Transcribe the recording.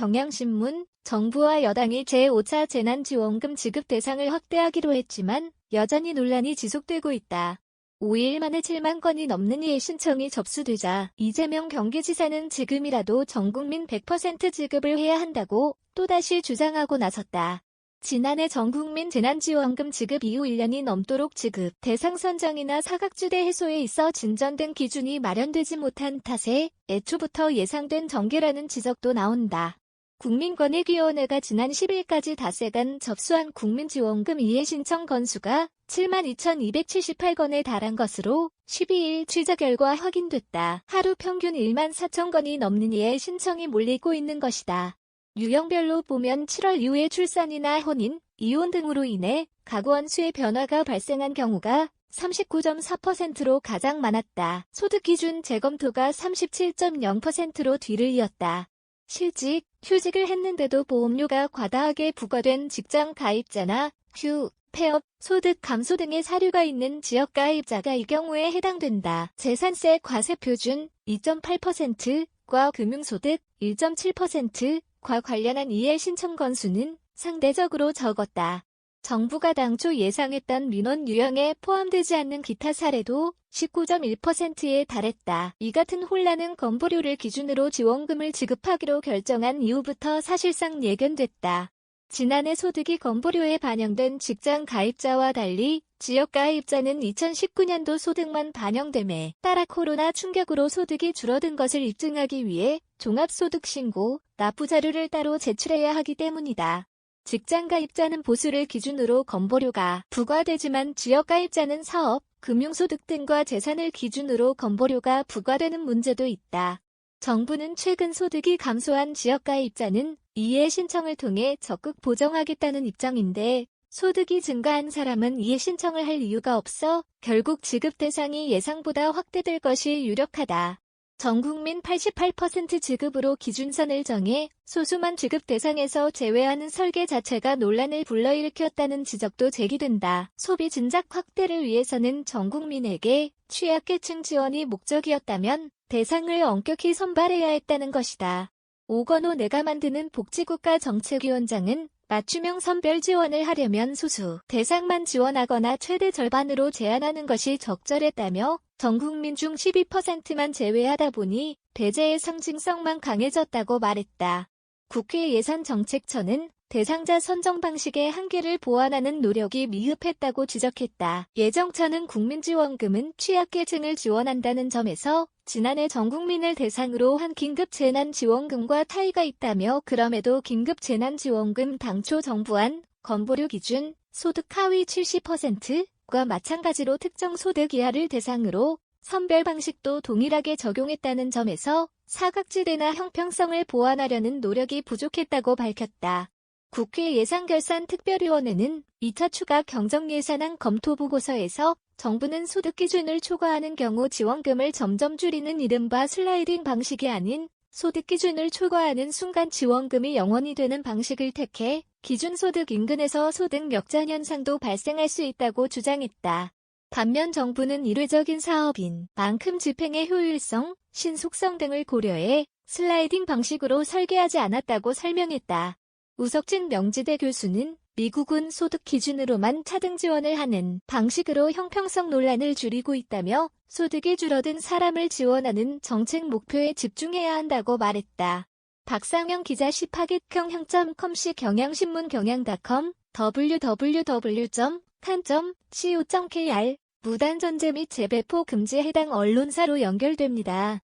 경향신문, 정부와 여당이 제5차 재난지원금 지급 대상을 확대하기로 했지만 여전히 논란이 지속되고 있다. 5일 만에 7만 건이 넘는 이해 신청이 접수되자 이재명 경기지사는 지금이라도 전국민 100% 지급을 해야 한다고 또다시 주장하고 나섰다. 지난해 전국민 재난지원금 지급 이후 1년이 넘도록 지급 대상 선정이나 사각지대 해소에 있어 진전된 기준이 마련되지 못한 탓에 애초부터 예상된 전개라는 지적도 나온다. 국민권익위원회가 지난 10일까지 닷새간 접수한 국민지원금 이해 신청 건수가 72,278건에 달한 것으로 12일 취재 결과 확인됐다. 하루 평균 1만 4천 건이 넘는 이해 신청이 몰리고 있는 것이다. 유형별로 보면 7월 이후에 출산이나 혼인, 이혼 등으로 인해 가구원 수의 변화가 발생한 경우가 39.4%로 가장 많았다. 소득기준 재검토가 37.0%로 뒤를 이었다. 실직, 휴직을 했는데도 보험료가 과다하게 부과된 직장 가입자나 휴, 폐업, 소득 감소 등의 사유가 있는 지역 가입자가 이 경우에 해당된다. 재산세 과세 표준 2.8%과 금융소득 1.7%과 관련한 이해 신청 건수는 상대적으로 적었다. 정부가 당초 예상했던 민원 유형에 포함되지 않는 기타 사례도 19.1%에 달했다. 이 같은 혼란은 건보료를 기준으로 지원금을 지급하기로 결정한 이후부터 사실상 예견됐다. 지난해 소득이 건보료에 반영된 직장 가입자와 달리 지역 가입자는 2019년도 소득만 반영됨에 따라 코로나 충격으로 소득이 줄어든 것을 입증하기 위해 종합소득신고, 납부자료를 따로 제출해야 하기 때문이다. 직장 가입자는 보수를 기준으로 건보료가 부과되지만 지역 가입자는 사업, 금융소득 등과 재산을 기준으로 건보료가 부과되는 문제도 있다. 정부는 최근 소득이 감소한 지역 가입자는 이해 신청을 통해 적극 보정하겠다는 입장인데 소득이 증가한 사람은 이해 신청을 할 이유가 없어 결국 지급 대상이 예상보다 확대될 것이 유력하다. 전국민 88% 지급으로 기준선을 정해 소수만 지급 대상에서 제외하는 설계 자체가 논란을 불러일으켰다는 지적도 제기된다. 소비 진작 확대를 위해서는 전국민에게 취약계층 지원이 목적이었다면 대상을 엄격히 선발해야 했다는 것이다. 오건호 내가 만드는 복지국가정책위원장은 맞춤형 선별 지원을 하려면 소수 대상만 지원하거나 최대 절반으로 제한하는 것이 적절했다며 전국민 중 12%만 제외하다 보니 배제의 상징성만 강해졌다고 말했다. 국회 예산정책처는 대상자 선정 방식의 한계를 보완하는 노력이 미흡했다고 지적했다. 예정처는 국민지원금은 취약계층을 지원한다는 점에서 지난해 전국민을 대상으로 한 긴급재난지원금과 차이가 있다며 그럼에도 긴급재난지원금 당초 정부안 건보료 기준 소득 하위 70%과 마찬가지로 특정 소득 이하를 대상으로 선별 방식도 동일하게 적용했다는 점에서 사각지대나 형평성을 보완하려는 노력이 부족했다고 밝혔다. 국회 예산결산특별위원회는 2차 추가 경정예산안 검토보고서에서 정부는 소득 기준을 초과하는 경우 지원금을 점점 줄이는 이른바 슬라이딩 방식이 아닌 소득 기준을 초과하는 순간 지원금이 영원이 되는 방식을 택해 기준소득 인근에서 소득 역전 현상도 발생할 수 있다고 주장했다. 반면 정부는 일회적인 사업인 만큼 집행의 효율성, 신속성 등을 고려해 슬라이딩 방식으로 설계하지 않았다고 설명했다. 우석진 명지대 교수는 미국은 소득 기준으로만 차등 지원을 하는 방식으로 형평성 논란을 줄이고 있다며 소득이 줄어든 사람을 지원하는 정책 목표에 집중해야 한다고 말했다. 박상영 기자 시파겟경향.com시 경향신문 경향.com www.kan.co.kr 무단전제 및 재배포 금지에 해당 언론사로 연결됩니다.